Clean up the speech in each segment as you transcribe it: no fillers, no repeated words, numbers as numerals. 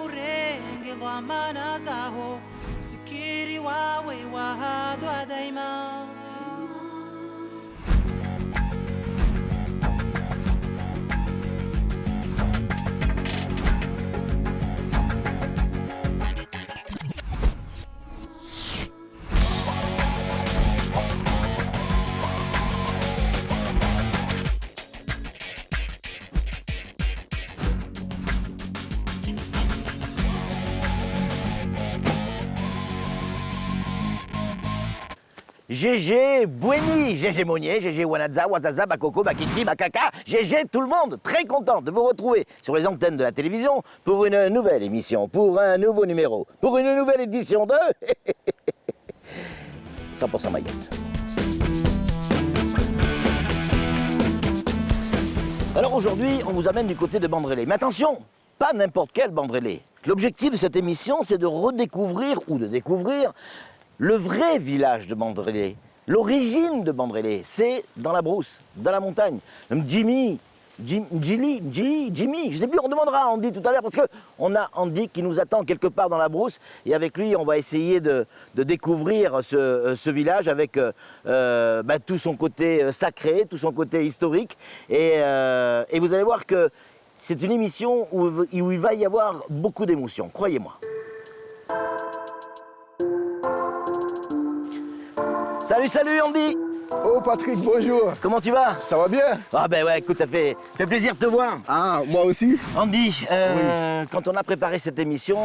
urenge dhamana zaho, usikiri wawe wahadwa daima. GG Bweni, GG Monnier, GG Wanaza, Wazaza, Bakoko, Bakiki, Bakaka, GG tout le monde, très content de vous retrouver sur les antennes de la télévision pour une nouvelle émission, pour un nouveau numéro, pour une nouvelle édition de 100% Mayotte. Alors aujourd'hui, on vous amène du côté de Bandrélé. Mais attention, pas n'importe quel Bandrélé. L'objectif de cette émission, c'est de redécouvrir ou de découvrir le vrai village de Bandrélé, l'origine de Bandrélé, c'est dans la brousse, dans la montagne. Jimmy, je ne sais plus, on demandera à Andy tout à l'heure parce qu'on a Andy qui nous attend quelque part dans la brousse et avec lui on va essayer de découvrir ce village avec tout son côté sacré, tout son côté historique et vous allez voir que c'est une émission où il va y avoir beaucoup d'émotions, croyez-moi. Salut Andy. Oh Patrick, bonjour. Comment tu vas? Ça va bien? Ah ben ouais, écoute, ça fait plaisir de te voir. Ah, moi aussi. Andy, quand on a préparé cette émission,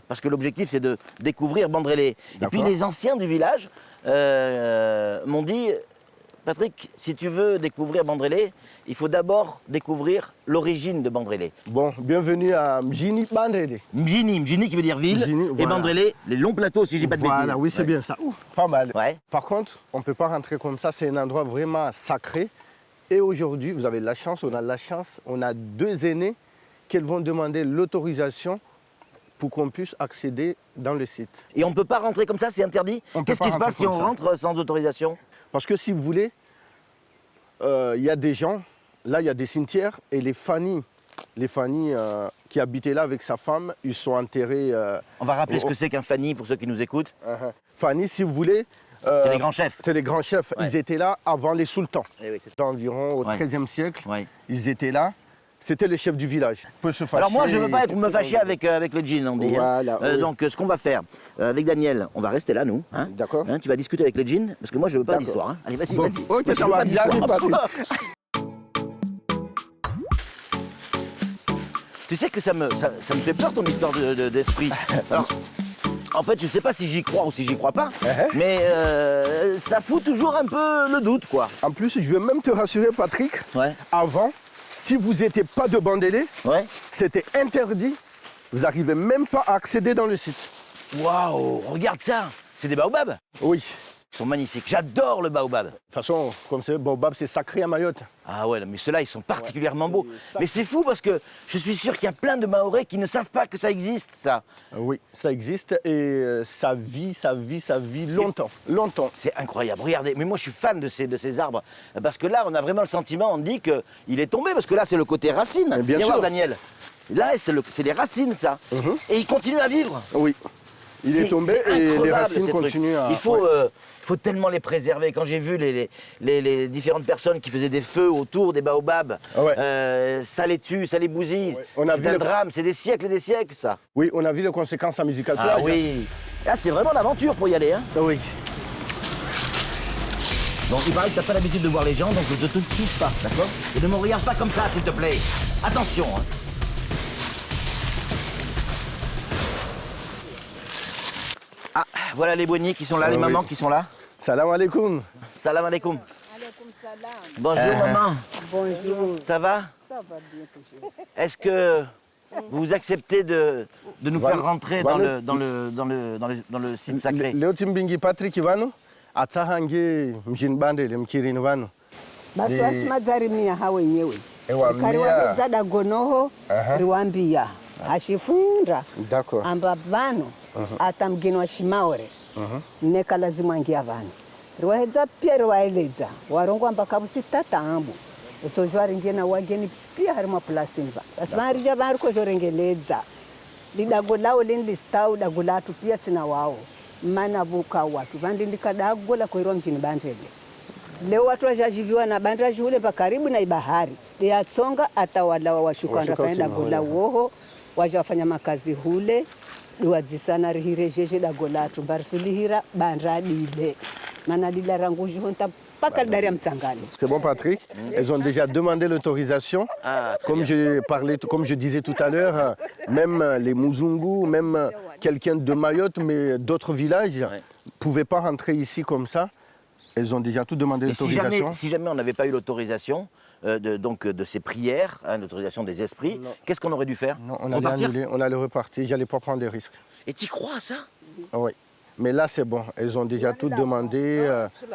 parce que l'objectif c'est de découvrir Bandrélé, et puis les anciens du village m'ont dit, Patrick, si tu veux découvrir Bandrélé, il faut d'abord découvrir l'origine de Bandrélé. Bon, bienvenue à Mjini Bandrélé. Mjini qui veut dire ville, Mjini, et Bandrélé, les longs plateaux si je dis pas de bêtises. Voilà, oui, c'est bien ça. Pas mal. Ouais. Par contre, on ne peut pas rentrer comme ça, c'est un endroit vraiment sacré. Et aujourd'hui, vous avez de la chance, on a deux aînés qui vont demander l'autorisation pour qu'on puisse accéder dans le site. Et on ne peut pas rentrer comme ça, c'est interdit? Qu'est-ce qui se passe si on rentre sans autorisation? Parce que si vous voulez, il y a des gens, là il y a des cimetières et les Fanny qui habitaient là avec sa femme, ils sont enterrés. On va rappeler ce que c'est qu'un Fanny pour ceux qui nous écoutent. Fanny, si vous voulez. C'est les grands chefs. C'est les grands chefs. Ouais. Ils étaient là avant les sultans. Eh oui, c'est ça. Environ au XIIIe siècle. Ouais. Ils étaient là. C'était les chefs du village. Peut se fâcher, alors moi, je ne veux pas me fâcher avec le djinn, on dit. Voilà, oui. Donc, ce qu'on va faire, avec Daniel, on va rester là, nous. Hein, d'accord. Hein, tu vas discuter avec le djinn, parce que moi, je ne veux pas d'histoire. Hein. Allez, vas-y, bon, vas-y. Ok, ça va bien, Tu sais que ça me fait peur, ton histoire d'esprit. Alors, en fait, je ne sais pas si j'y crois ou si j'y crois pas, mais ça fout toujours un peu le doute, quoi. En plus, je veux même te rassurer, Patrick. Ouais. Avant, si vous n'étiez pas de Bandrélé, c'était interdit. Vous n'arrivez même pas à accéder dans le site. Waouh, regarde ça. C'est des baobabs? Oui. Ils sont magnifiques. J'adore le baobab. De toute façon, comme c'est baobab, c'est sacré à Mayotte. Ah ouais, mais ceux-là, ils sont particulièrement beaux. Mais c'est fou parce que je suis sûr qu'il y a plein de Mahorais qui ne savent pas que ça existe, ça. Oui, ça existe et ça vit longtemps. Longtemps. C'est incroyable. Regardez, mais moi je suis fan de ces arbres. Parce que là, on a vraiment le sentiment, on dit qu'il est tombé. Parce que là, c'est le côté racine. Bien sûr. Voir, Daniel. Là, c'est les racines, ça. Et il continue à vivre. Oui. Il est tombé et les racines continuent à... Il faut tellement les préserver. Quand j'ai vu les différentes personnes qui faisaient des feux autour des baobabs, ça les tue, ça les bousille. Ouais. C'est un drame, c'est des siècles et des siècles, ça. Oui, on a vu les conséquences à Musical Plage. Ah oui. Là, c'est vraiment l'aventure pour y aller. Hein. Oui. Donc, il paraît que tu n'as pas l'habitude de voir les gens, donc ne te touche pas, d'accord? Et ne me regarde pas comme ça, s'il te plaît. Attention, hein. Ah, voilà les Bweni qui sont là, les mamans qui sont là. Salam alaikum. Salam alaikum. Alaikum salam. Bonjour maman. Bonjour. Ça va? Ça va bien toujours. Est-ce que vous acceptez de nous faire rentrer dans le site sacré? Leo timbingi Patrick Ivano, atahange mjini Bandrélé mkirini vano. Basi wasimadzarimia ha wenyewe. Kari wazada gonoho riwambia. Ashifunda. D'accord. Amba vano ata mgeni wa Shimaore. Neka lazima ngia vano. Riwahedza pia riwaeleza. Warongwa mpaka busitata ambu. Utojwa ringena wageni pia harima plasimba. Basi varija vari kozhorengeledza. lidago lao linlistau dago latu pia sina wao mana vuka watu vandindika dago la kuirwa mjini Bandrele. Leo watu wajajiviwa na bandra shule pa karibu na bahari liatsonga atawala washukana kaenda gola woho wajafanya makazi hule duadzisana rihirejeje dago latu barsulihira bandra dile mana dila rangu jonta paka daria mtsangani. C'est bon Patrick, elles ont déjà demandé l'autorisation. Comme je disais tout à l'heure, même les Muzungu, même quelqu'un de Mayotte, mais d'autres villages, ne pouvaient pas rentrer ici comme ça. Elles ont déjà tout demandé l'autorisation. Si jamais on n'avait pas eu l'autorisation de ces prières, l'autorisation des esprits, qu'est-ce qu'on aurait dû faire? Non, on allait annuler, on allait repartir, j'allais pas prendre des risques. Et tu crois à ça? Oui. Mais là, c'est bon. Elles ont déjà tout demandé.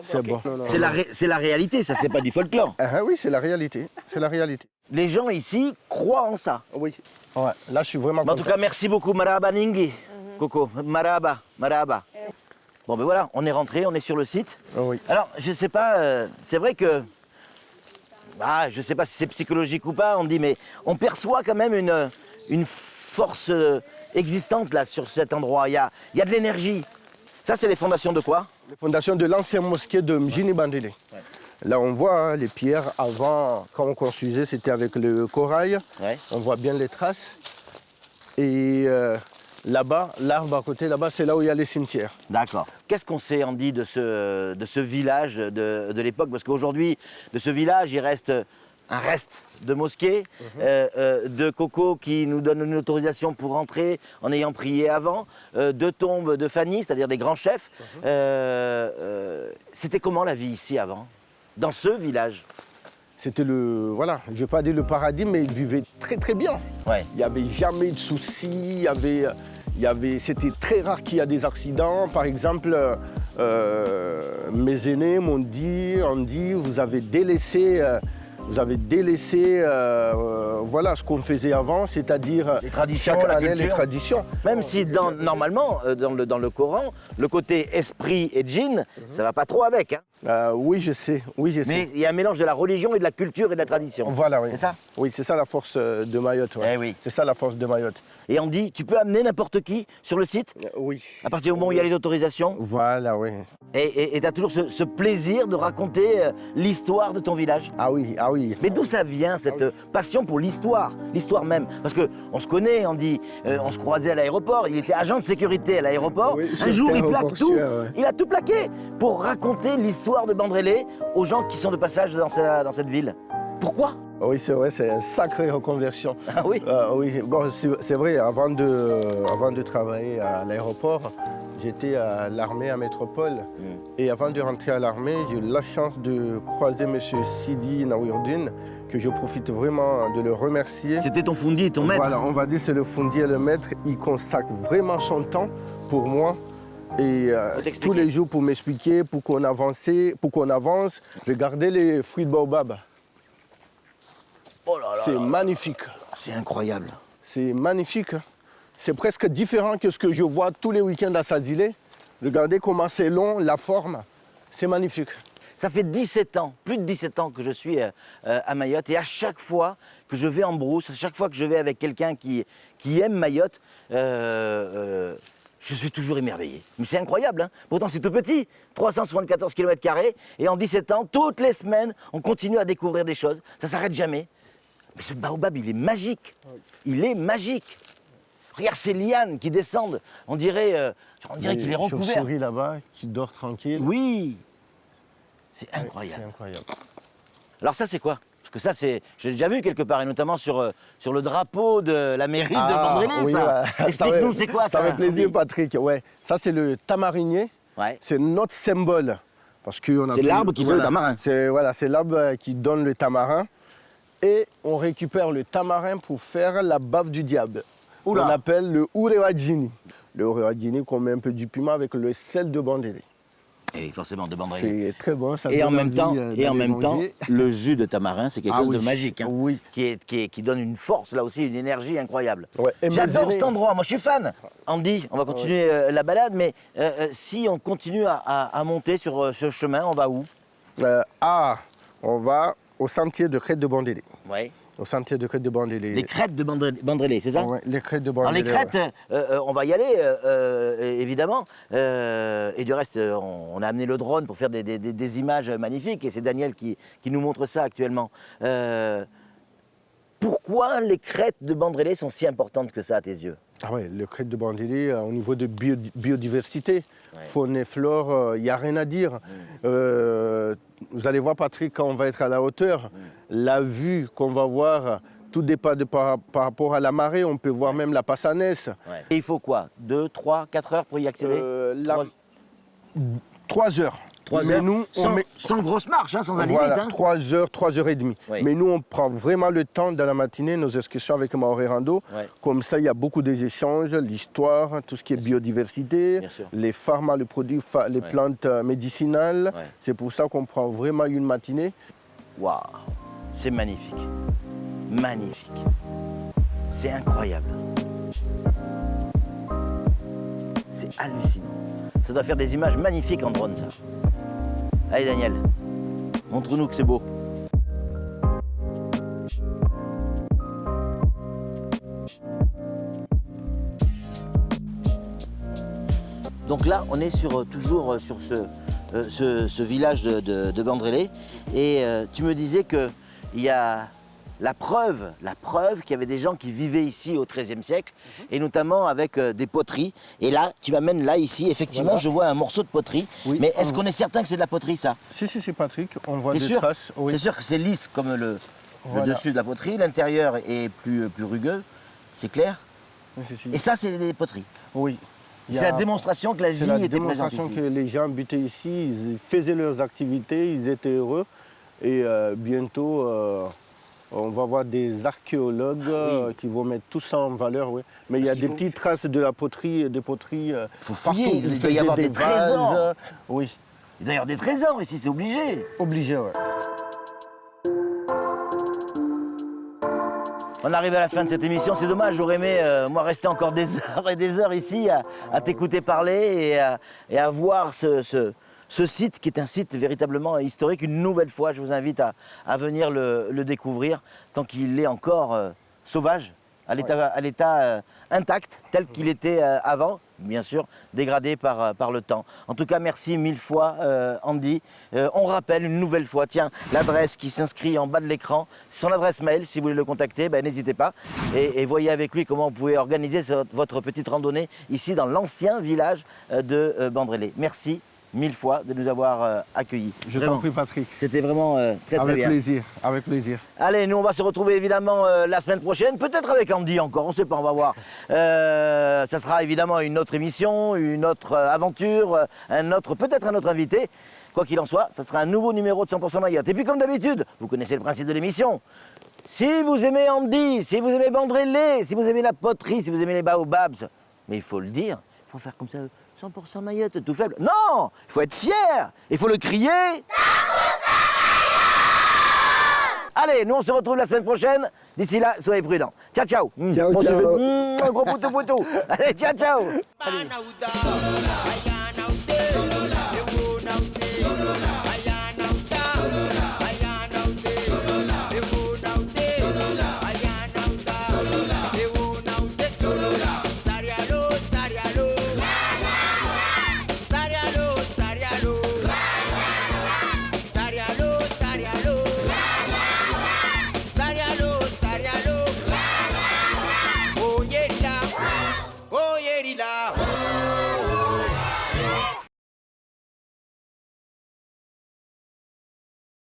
C'est bon. C'est la réalité, ça, c'est pas du folklore. Oui, c'est la réalité. C'est la réalité. Les gens ici croient en ça. Oui. Ouais, là, je suis vraiment content. En tout cas, merci beaucoup, Maraba Ningi. Coco, Maraba, Maraba. Bon, ben voilà, on est rentré, on est sur le site. Oui. Alors, je sais pas, c'est vrai que... je sais pas si c'est psychologique ou pas, on dit, mais on perçoit quand même une force existante là, sur cet endroit. Il y a de l'énergie. Ça, c'est les fondations de quoi? Les fondations de l'ancienne mosquée de Mjini Bandrele. Ouais. Là, on voit les pierres avant, quand on construisait, c'était avec le corail. Ouais. On voit bien les traces. Et là-bas, l'arbre à côté, là-bas, c'est là où il y a les cimetières. D'accord. Qu'est-ce qu'on sait, Andy, de ce village de l'époque? Parce qu'aujourd'hui, de ce village, il reste un reste de mosquée, de Coco qui nous donne une autorisation pour rentrer en ayant prié avant, de tombes de Fanny, c'est-à-dire des grands chefs. C'était comment la vie ici avant, dans ce village? C'était voilà, je ne vais pas dire le paradis, mais ils vivaient très très bien. Ouais. Il n'y avait jamais de soucis, c'était très rare qu'il y ait des accidents. Par exemple, mes aînés m'ont dit, vous avez délaissé voilà ce qu'on faisait avant, c'est-à-dire les traditions, chaque année les traditions. Même si normalement, dans le Coran, le côté esprit et djinn, ça va pas trop avec. Hein. Oui, je sais. Mais il y a un mélange de la religion et de la culture et de la tradition. Voilà, oui. C'est ça? Oui, c'est ça la force de Mayotte. Ouais. Eh oui. C'est ça la force de Mayotte. Et on dit, tu peux amener n'importe qui sur le site? Oui. À partir du moment où il y a les autorisations? Voilà, oui. Et tu as toujours ce plaisir de raconter l'histoire de ton village? Ah oui. Mais d'où ça vient, cette passion pour l'histoire même? Parce qu'on se connaît, on dit, on se croisait à l'aéroport, il était agent de sécurité à l'aéroport. Oui, un jour, il plaque tout. Ouais. Il a tout plaqué pour raconter l'histoire de Bandrele aux gens qui sont de passage dans cette ville. Pourquoi? Oui, c'est vrai, c'est une sacrée reconversion. Ah oui? Oui, bon, c'est vrai, avant de travailler à l'aéroport, j'étais à l'armée à Métropole. Et avant de rentrer à l'armée, j'ai eu la chance de croiser M. Sidi Nawirdine, que je profite vraiment de le remercier. C'était ton foundi, ton maître? Voilà, on va dire c'est le foundi et le maître. Il consacre vraiment son temps pour moi. Et tous les jours pour m'expliquer, pour qu'on avance. Regardez les fruits de baobab. Oh là là, c'est magnifique. C'est incroyable. C'est magnifique. C'est presque différent que ce que je vois tous les week-ends à Sazilé. Regardez comment c'est long, la forme. C'est magnifique. Ça fait 17 ans, plus de 17 ans que je suis à Mayotte. Et à chaque fois que je vais en brousse, à chaque fois que je vais avec quelqu'un qui aime Mayotte, je suis toujours émerveillé. Mais c'est incroyable, hein. Pourtant c'est tout petit, 374 km². Et en 17 ans, toutes les semaines, on continue à découvrir des choses. Ça ne s'arrête jamais. Mais ce baobab, il est magique. Il est magique. Regarde ces lianes qui descendent. On dirait qu'il est recouvert. Les chauves-souris là-bas, qui dort tranquille. Oui. C'est incroyable. C'est incroyable. Alors ça, c'est quoi? Parce que ça, j'ai déjà vu quelque part, et notamment sur le drapeau de la mairie de Bandrele, oui, ça. Ouais. Explique-nous, c'est quoi ça? Ça fait plaisir, Patrick. Ouais. Ça, c'est le tamarinier. Ouais. C'est notre symbole. C'est l'arbre qui fait le tamarin. C'est l'arbre qui donne le tamarin. Et on récupère le tamarin pour faire la bave du diable. Oula. On appelle le Urewajini. Le Urewajini qu'on met un peu du piment avec le sel de Bandrele. Et forcément de Bandrele. C'est très bon, ça et en même temps, le jus de tamarin, c'est quelque chose de magique, hein, oui. qui donne une force, là aussi, une énergie incroyable. Ouais. J'adore cet endroit, moi je suis fan. Andy, on va continuer la balade, mais si on continue à monter sur ce chemin, on va où? On va au sentier de Crête de Bandrele. Ouais. Au sentier de crête de Bandrélé. Les crêtes de Bandrélé, c'est ça? Ouais, les crêtes de Alors Bandrélé. les crêtes, on va y aller, évidemment. Et du reste, on a amené le drone pour faire des images magnifiques. Et c'est Daniel qui nous montre ça actuellement. Pourquoi les crêtes de Bandrélé sont si importantes que ça à tes yeux? Ah ouais, le crête de Bandrélé, au niveau de biodiversité, faune et flore, il n'y a rien à dire. Vous allez voir, Patrick, quand on va être à la hauteur, la vue qu'on va voir, tout dépend par rapport à la marée. On peut voir même la Passanès. Et il faut quoi? 2, 3, 4 heures pour y accéder? 3 heures. 3 Mais heures, nous, sans grosse marche, hein, sans aller voilà, vite. Hein. 3 heures, 3 heures et demie. Oui. Mais nous, on prend vraiment le temps dans la matinée, nos excursions avec Maoré Rando. Ouais. Comme ça, il y a beaucoup d'échanges, l'histoire, tout ce qui est biodiversité, Bien sûr. les pharma, les produits, les plantes médicinales. Ouais. C'est pour ça qu'on prend vraiment une matinée. Waouh, c'est magnifique. Magnifique. C'est incroyable. C'est hallucinant. Ça doit faire des images magnifiques en drone, ça. Allez, Daniel, montre-nous que c'est beau. Donc là, on est toujours sur ce village de Bandrélé. Et tu me disais qu'il y a la preuve qu'il y avait des gens qui vivaient ici au XIIIe siècle, et notamment avec des poteries. Et là, tu m'amènes là, ici, effectivement, Voilà. je vois un morceau de poterie. Oui. Mais est-ce qu'on est certain que c'est de la poterie, ça? Si, Patrick, on voit T'es des sûr? traces. Oui. C'est sûr que c'est lisse comme le Voilà. dessus de la poterie. L'intérieur est plus rugueux, c'est clair. Et ça, c'est des poteries. Oui. Il y C'est a- la démonstration que la vie C'est la était présente démonstration ici. que les gens habitaient ici, ils faisaient leurs activités, ils étaient heureux. Et bientôt, on va voir des archéologues qui vont mettre tout ça en valeur. Oui. Mais il y a Parce des qu'il petites traces de la poterie, des poteries. Faut partout. fouiller, Ils il doit y faisaient avoir des trésors. vases. Oui, Il doit y avoir des trésors ici, c'est obligé. obligé, ouais. On arrive à la fin de cette émission, c'est dommage, j'aurais aimé, moi, rester encore des heures et des heures ici à t'écouter parler et à voir ce site qui est un site véritablement historique. Une nouvelle fois, je vous invite à venir le découvrir tant qu'il est encore sauvage, à l'état intact, tel qu'il était avant, bien sûr, dégradé par le temps. En tout cas, merci 1000 fois, Andy. On rappelle une nouvelle fois, tiens, l'adresse qui s'inscrit en bas de l'écran, son adresse mail, si vous voulez le contacter, ben, n'hésitez pas. Et voyez avec lui comment vous pouvez organiser votre petite randonnée ici dans l'ancien village de Bandrélé. Merci 1000 fois de nous avoir accueillis. Je Vraiment. t'en prie, Patrick. C'était vraiment très Avec bien. plaisir, avec plaisir. Allez, nous on va se retrouver évidemment la semaine prochaine, peut-être avec Andy encore, on ne sait pas, on va voir. Ça sera évidemment une autre émission, une autre aventure, peut-être un autre invité. Quoi qu'il en soit, ça sera un nouveau numéro de 100% Mayotte. Et puis comme d'habitude, vous connaissez le principe de l'émission. Si vous aimez Andy, si vous aimez Bandrélé, si vous aimez la poterie, si vous aimez les baobabs, mais il faut le dire, il faut faire comme ça, 100% Mayotte, tout faible. Non, il faut être fier, il faut le crier. Allez, nous on se retrouve la semaine prochaine. D'ici là, soyez prudents. Ciao, ciao. Ciao, Moi, je ciao. fais, un gros poutou poutou. Allez, ciao, ciao. Banauda.